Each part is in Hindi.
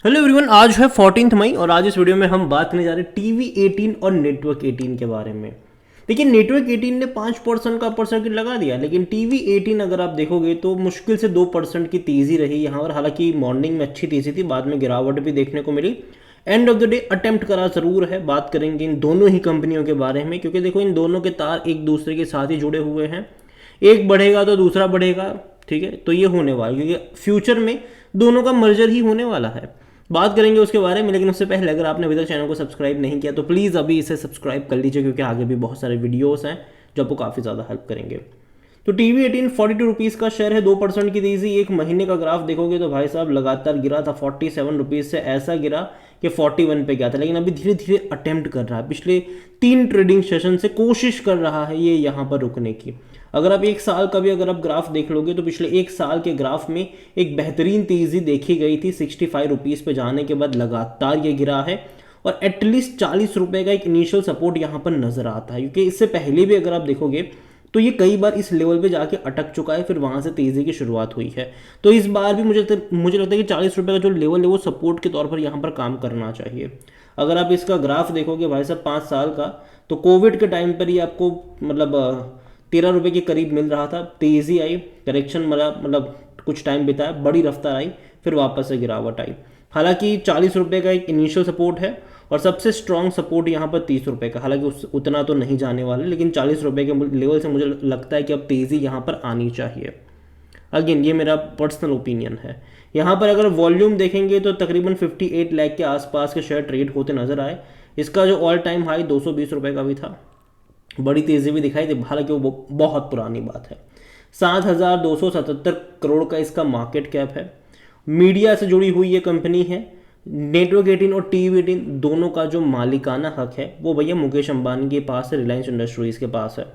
हेलो एवरीवन, आज है 14 मई और आज इस वीडियो में हम बात करने जा रहे हैं टीवी 18 और नेटवर्क 18 के बारे में। देखिए, नेटवर्क 18 ने 5% का अपर सर्किट लगा दिया, लेकिन टीवी 18 अगर आप देखोगे तो मुश्किल से 2% की तेज़ी रही यहाँ और हालांकि मॉर्निंग में अच्छी तेज़ी थी, बाद में गिरावट भी देखने को मिली। End of the day attempt करा ज़रूर है। बात करेंगे इन दोनों ही कंपनियों के बारे में, क्योंकि देखो इन दोनों के तार एक दूसरे के साथ ही जुड़े हुए हैं। एक बढ़ेगा तो दूसरा बढ़ेगा, ठीक है। तो ये होने वाला, क्योंकि फ्यूचर में दोनों का मर्जर ही होने वाला है। बात करेंगे उसके बारे में, लेकिन उससे पहले अगर आपने अभी तक चैनल को सब्सक्राइब नहीं किया तो प्लीज़ अभी इसे सब्सक्राइब कर लीजिए, क्योंकि आगे भी बहुत सारे वीडियोस हैं जो आपको काफ़ी ज़्यादा हेल्प करेंगे। तो टीवी 18 42 रुपीज़ का शेयर है, 2% की तेज़ी। एक महीने का ग्राफ देखोगे तो भाई साहब लगातार गिरा था, 47 रुपीज़ से ऐसा गिरा कि 41 पे गया था, लेकिन अभी धीरे धीरे अटेम्प्ट कर रहा है। पिछले 3 ट्रेडिंग सेशन से कोशिश कर रहा है ये यहाँ पर रुकने की। अगर आप एक साल का भी अगर आप ग्राफ देख लोगे तो पिछले एक साल के ग्राफ में एक बेहतरीन तेज़ी देखी गई थी। 65 रुपीज़ पे जाने के बाद लगातार ये गिरा है और एटलीस्ट 40 रुपये का एक इनिशियल सपोर्ट यहाँ पर नजर आता है, क्योंकि इससे पहले भी अगर आप देखोगे तो ये कई बार इस लेवल पे जाके अटक चुका है, फिर वहाँ से तेज़ी की शुरुआत हुई है। तो इस बार भी मुझे लगता है कि 40 रुपये का जो लेवल है वो सपोर्ट के तौर पर यहाँ पर काम करना चाहिए। अगर आप इसका ग्राफ देखोगे भाई साहब 5 साल का, तो कोविड के टाइम पर ही आपको मतलब 13 रुपये के करीब मिल रहा था। तेज़ी आई, करेक्शन मतलब कुछ टाइम बिताया, बड़ी रफ्तार आई, फिर वापस से गिरावट आई। हालांकि 40 रुपये का एक इनिशियल सपोर्ट है और सबसे स्ट्रॉन्ग सपोर्ट यहाँ पर 30 रुपये का। हालांकि उतना तो नहीं जाने वाला, लेकिन 40 रुपये के लेवल से मुझे लगता है कि अब तेज़ी यहाँ पर आनी चाहिए। अगेन ये मेरा पर्सनल ओपिनियन है। यहाँ पर अगर वॉल्यूम देखेंगे तो तकरीबन 58 लाख के आसपास के शेयर ट्रेड होते नजर आए। इसका जो ऑल टाइम हाई 220 रुपये का भी था, बड़ी तेज़ी भी दिखाई दी, हालांकि वो बहुत पुरानी बात है। 7,277 करोड़ का इसका मार्केट कैप है। मीडिया से जुड़ी हुई ये कंपनी है। नेटवर्क 18 और टीवी 18 दोनों का जो मालिकाना हक है वो भैया मुकेश अंबानी के पास है, रिलायंस इंडस्ट्रीज के पास है।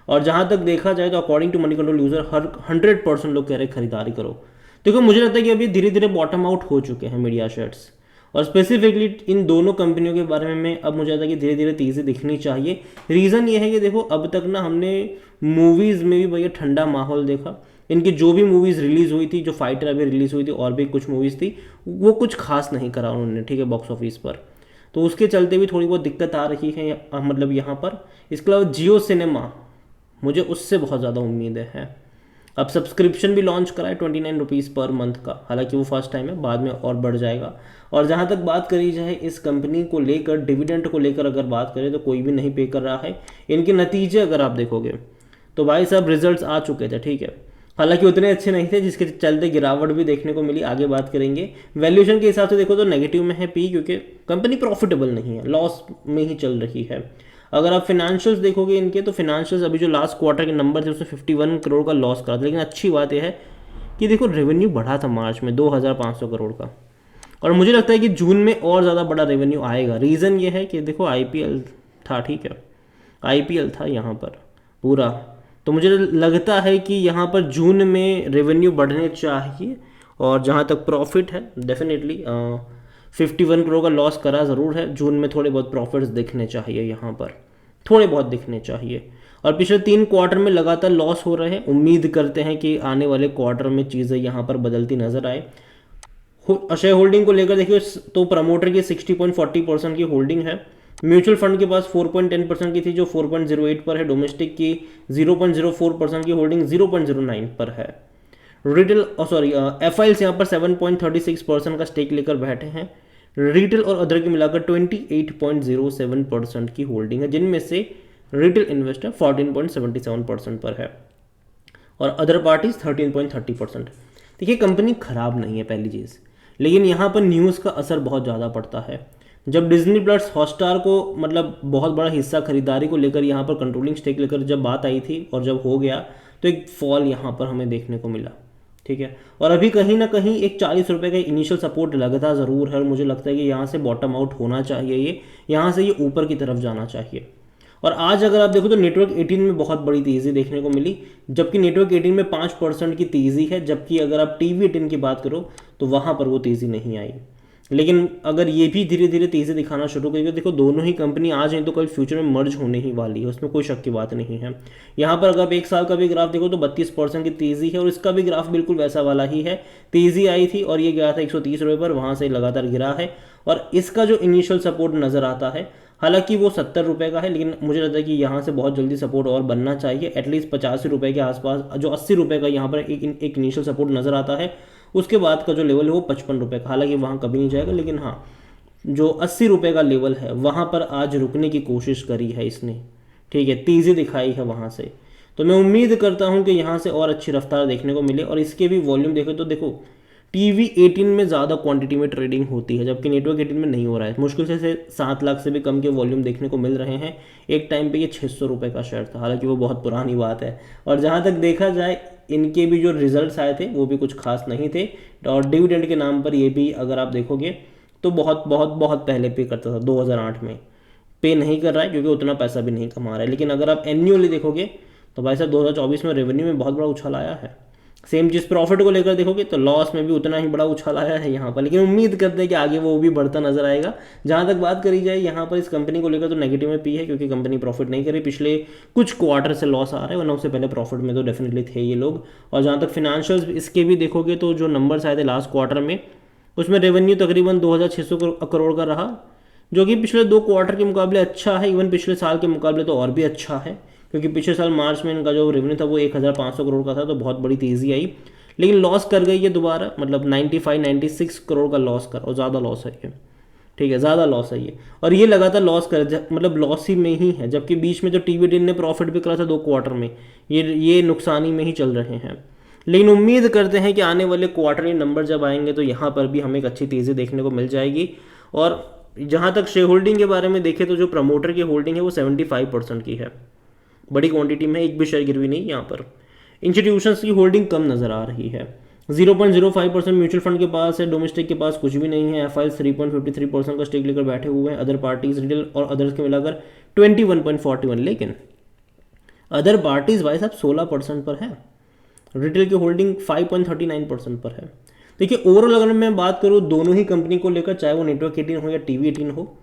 और जहाँ तक देखा जाए तो according to Moneycontrol user हर 100% लोग कह रहे खरीदारी करो। देखो, मुझे लगता है कि अभी धीरे धीरे बॉटम आउट हो चुके हैं मीडिया शेयर्स, और स्पेसिफिकली इन दोनों कंपनियों के बारे में अब मुझे लगता है कि धीरे धीरे तेज़ी दिखनी चाहिए। रीज़न ये है कि देखो, अब तक ना हमने मूवीज़ में भी भैया ठंडा माहौल देखा। इनकी जो भी मूवीज़ रिलीज़ हुई थी, जो फाइटर अभी रिलीज़ हुई थी और भी कुछ मूवीज़ थी, वो कुछ खास नहीं करा उन्होंने, ठीक है, बॉक्स ऑफिस पर। तो उसके चलते भी थोड़ी बहुत दिक्कत आ रही है मतलब यहाँ पर। इसके अलावा जियो सिनेमा, मुझे उससे बहुत ज़्यादा उम्मीदें हैं। अब सब्सक्रिप्शन भी लॉन्च करा है 29 रुपीज़ पर मंथ का, हालांकि वो फर्स्ट टाइम है, बाद में और बढ़ जाएगा। और जहाँ तक बात करी जाए इस कंपनी को लेकर, डिविडेंड को लेकर अगर बात करें तो कोई भी नहीं पे कर रहा है। इनके नतीजे अगर आप देखोगे तो भाई साहब रिजल्ट्स आ चुके थे, ठीक है, हालांकि उतने अच्छे नहीं थे, जिसके चलते गिरावट भी देखने को मिली। आगे बात करेंगे। वैल्यूएशन के हिसाब से देखो तो नेगेटिव में है पी, क्योंकि कंपनी प्रॉफिटेबल नहीं है, लॉस में ही चल रही है। अगर आप फिनेंशियल्स देखोगे इनके, तो फिनेंशियल्स अभी जो लास्ट क्वार्टर के नंबर थे उसमें 51 करोड़ का लॉस करा था। लेकिन अच्छी बात यह है कि देखो रेवेन्यू बढ़ा था मार्च में 2,500 करोड़ का, और मुझे लगता है कि जून में और ज़्यादा बड़ा रेवेन्यू आएगा। रीज़न ये है कि देखो आईपीएल था, ठीक है, आईपीएल था यहाँ पर पूरा, तो मुझे लगता है कि यहाँ पर जून में रेवेन्यू बढ़ने चाहिए। और जहाँ तक प्रॉफिट है, डेफिनेटली 51 करोड़ का लॉस करा ज़रूर है, जून में थोड़े बहुत प्रॉफिट्स दिखने चाहिए, यहाँ पर थोड़े बहुत दिखने चाहिए। और पिछले 3 क्वार्टर में लगातार लॉस हो रहे हैं। उम्मीद करते हैं कि आने वाले क्वार्टर में चीज़ें यहाँ पर बदलती नजर आए। शेयर होल्डिंग को लेकर देखिए तो प्रमोटर की 60.40% की होल्डिंग है। म्यूचुअल फंड के पास 4.10% की थी, जो 4.08 पर है। डोमेस्टिक की 0.04% की होल्डिंग 0.09 पर है। रिटेल एफआईएल्स यहाँ पर 7.36% का स्टेक लेकर बैठे हैं। रिटेल और अदर की मिलाकर 28.07% की होल्डिंग है, जिनमें से रिटेल इन्वेस्टर 14.77% पर है और अदर पार्टीज 13.30%। देखिए, कंपनी खराब नहीं है पहली चीज़, लेकिन यहाँ पर न्यूज़ का असर बहुत ज़्यादा पड़ता है। जब डिज्नी प्लस हॉटस्टार को मतलब बहुत बड़ा हिस्सा खरीदारी को लेकर यहाँ पर कंट्रोलिंग स्टेक लेकर जब बात आई थी और जब हो गया, तो एक फॉल यहाँ पर हमें देखने को मिला, ठीक है। और अभी कहीं ना कहीं एक 40 रुपये का इनिशियल सपोर्ट लगता ज़रूर है, और मुझे लगता है कि यहाँ से बॉटम आउट होना चाहिए, ये यहाँ से ये ऊपर की तरफ जाना चाहिए। और आज अगर आप देखो तो नेटवर्क 18 में बहुत बड़ी तेज़ी देखने को मिली, जबकि नेटवर्क 18 में 5% की तेज़ी है, जबकि अगर आप टीवी 18 की बात करो तो वहाँ पर वो तेज़ी नहीं आई। लेकिन अगर ये भी धीरे धीरे तेज़ी दिखाना शुरू करेगी, देखो दोनों ही कंपनी आज नहीं तो कल फ्यूचर में मर्ज होने ही वाली है, उसमें कोई शक की बात नहीं है। यहाँ पर अगर आप एक साल का भी ग्राफ देखो तो 32% की तेज़ी है, और इसका भी ग्राफ बिल्कुल वैसा वाला ही है। तेज़ी आई थी और ये गया था 130 रुपये पर, वहाँ से लगातार गिरा है, और इसका जो इनिशियल सपोर्ट नज़र आता है, हालांकि वो 70 रुपये का है, लेकिन मुझे लगता है कि यहाँ से बहुत जल्दी सपोर्ट और बनना चाहिए, एटलीस्ट 85 रुपये के आसपास। जो 80 रुपये का यहाँ पर एक इनिशियल सपोर्ट नज़र आता है, उसके बाद का जो लेवल है वो 55 रुपये का, हालांकि वहाँ कभी नहीं जाएगा, लेकिन हाँ जो 80 रुपये का लेवल है वहाँ पर आज रुकने की कोशिश करी है इसने, ठीक है, तेज़ी दिखाई है वहाँ से। तो मैं उम्मीद करता हूँ कि यहाँ से और अच्छी रफ्तार देखने को मिले। और इसके भी वॉल्यूम देखें तो देखो टीवी 18 में ज़्यादा क्वांटिटी में ट्रेडिंग होती है, जबकि नेटवर्क 18 में नहीं हो रहा है। मुश्किल से 7 लाख से भी कम के वॉल्यूम देखने को मिल रहे हैं। एक टाइम पे ये 600 रुपये का शेयर था, हालांकि वो बहुत पुरानी बात है। और जहाँ तक देखा जाए इनके भी जो रिजल्ट्स आए थे वो भी कुछ खास नहीं थे, और डिविडेंड के नाम पर ये भी अगर आप देखोगे तो बहुत बहुत बहुत पहले पे करता था, 2008 में। पे नहीं कर रहा है क्योंकि उतना पैसा भी नहीं कमा रहा है। लेकिन अगर आप एन्युअली देखोगे तो भाई साहब 2024 में रेवेन्यू में बहुत बड़ा उछाल आया है। सेम चीज़ प्रॉफिट को लेकर देखोगे तो लॉस में भी उतना ही बड़ा उछाल आया है यहाँ पर, लेकिन उम्मीद करते हैं कि आगे वो भी बढ़ता नजर आएगा। जहाँ तक बात करी जाए यहाँ पर इस कंपनी को लेकर तो नेगेटिव में पी है, क्योंकि कंपनी प्रॉफिट नहीं करे, पिछले कुछ क्वार्टर से लॉस आ रहा है, वरना उससे पहले प्रॉफिट में तो डेफिनेटली थे ये लोग। और जहाँ तक फिनेंशियल्स इसके भी देखोगे तो जो नंबर्स आए थे लास्ट क्वार्टर में, उसमें रेवेन्यू तकरीबन 2600 करोड़ का रहा, जो कि पिछले 2 क्वार्टर के मुकाबले अच्छा है। इवन पिछले साल के मुकाबले तो और भी अच्छा है, क्योंकि पिछले साल मार्च में इनका जो रेवेन्यू था वो 1500 करोड़ का था, तो बहुत बड़ी तेज़ी आई। लेकिन लॉस कर गई है दोबारा, मतलब 96 करोड़ का लॉस कर, और ज़्यादा लॉस है ये, ठीक है, ज़्यादा लॉस है ये। और ये लगातार लॉस कर, मतलब लॉस ही में ही है, जबकि बीच में जो टीवी टीन ने प्रॉफिट भी करा था 2 क्वार्टर में, ये नुकसानी में ही चल रहे हैं। लेकिन उम्मीद करते हैं कि आने वाले क्वार्टरली नंबर जब आएंगे तो यहाँ पर भी हमें एक अच्छी तेज़ी देखने को मिल जाएगी। और जहाँ तक शेयर होल्डिंग के बारे में देखें तो जो प्रमोटर की होल्डिंग है वो 75% की है, बड़ी क्वांटिटी में एक भी शेयर गिरवी नहीं। यहाँ पर इंस्टीट्यूशंस की होल्डिंग कम नज़र आ रही है, 0.05% म्यूचुअल फंड के पास है, डोमेस्टिक के पास कुछ भी नहीं है, एफआई 3.53% का स्टेक लेकर बैठे हुए हैं, अदर पार्टीज रिटेल और अदर्स के मिलाकर 21.41। लेकिन अदर पार्टीज भाई साहब 16% पर है, रिटेल की होल्डिंग 5.39% पर है। देखिए ओवरऑल अगर मैं बात करूँ दोनों ही कंपनी को लेकर, चाहे वो नेटवर्क 18 हो या टीवी 18 हो,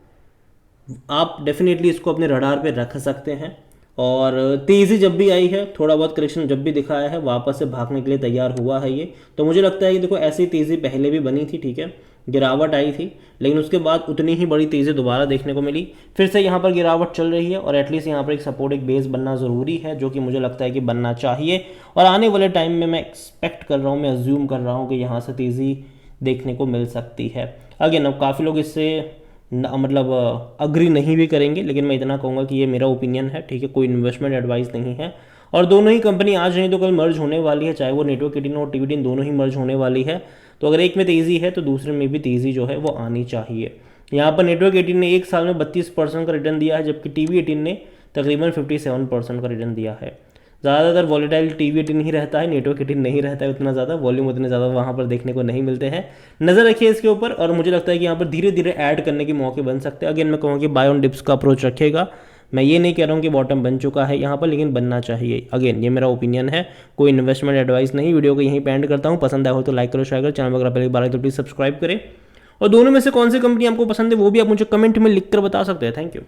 आप डेफिनेटली इसको अपने रडार पे रख सकते हैं। और तेज़ी जब भी आई है, थोड़ा बहुत करेक्शन जब भी दिखाया है, वापस से भागने के लिए तैयार हुआ है ये। तो मुझे लगता है कि देखो ऐसी तेज़ी पहले भी बनी थी, ठीक है, गिरावट आई थी, लेकिन उसके बाद उतनी ही बड़ी तेज़ी दोबारा देखने को मिली, फिर से यहाँ पर गिरावट चल रही है। और एटलीस्ट यहाँ पर एक सपोर्ट, एक बेस बनना ज़रूरी है, जो कि मुझे लगता है कि बनना चाहिए। और आने वाले टाइम में मैं एक्सपेक्ट कर रहा हूँ, मैं अज्यूम कर रहा हूँ कि यहाँ से तेज़ी देखने को मिल सकती है। अगेन अब काफ़ी लोग इससे मतलब अग्री नहीं भी करेंगे, लेकिन मैं इतना कहूँगा कि ये मेरा ओपिनियन है, ठीक है, कोई इन्वेस्टमेंट एडवाइस नहीं है। और दोनों ही कंपनी आज नहीं तो कल मर्ज होने वाली है, चाहे वो नेटवर्क 18 और टीवी 18 दोनों ही मर्ज होने वाली है। तो अगर एक में तेज़ी है तो दूसरे में भी तेज़ी जो है वो आनी चाहिए। यहाँ पर नेटवर्क 18 ने एक साल में 32% का रिटर्न दिया है, जबकि टीवी 18 ने तकरीबन 57% का रिटर्न दिया है। ज़्यादातर वॉलेटाइल टीवी 18 ही रहता है, नेटवर्क 18 नहीं रहता है उतना ज़्यादा, वॉल्यूम उतने ज़्यादा वहाँ पर देखने को नहीं मिलते हैं। नज़र रखिए इसके ऊपर, और मुझे लगता है कि यहाँ पर धीरे धीरे ऐड करने के मौके बन सकते हैं। अगेन मैं कहूँगा कि बाय ऑन डिप्स का अप्रोच रखेगा। मैं ये नहीं कह रहा हूँ कि बॉटम बन चुका है यहाँ पर, लेकिन बनना चाहिए। अगेन ये मेरा ओपिनियन है, कोई इन्वेस्टमेंट एडवाइस नहीं। वीडियो को यहीं पे एंड करता हूँ। पसंद आया हो तो लाइक करो, शेयर करो, चैनल अगर पहले बार तो प्लीज़ सब्सक्राइब करें। और दोनों में से कौन सी कंपनी आपको पसंद है वो भी आप मुझे कमेंट में लिख कर बता सकते हैं। Thank you.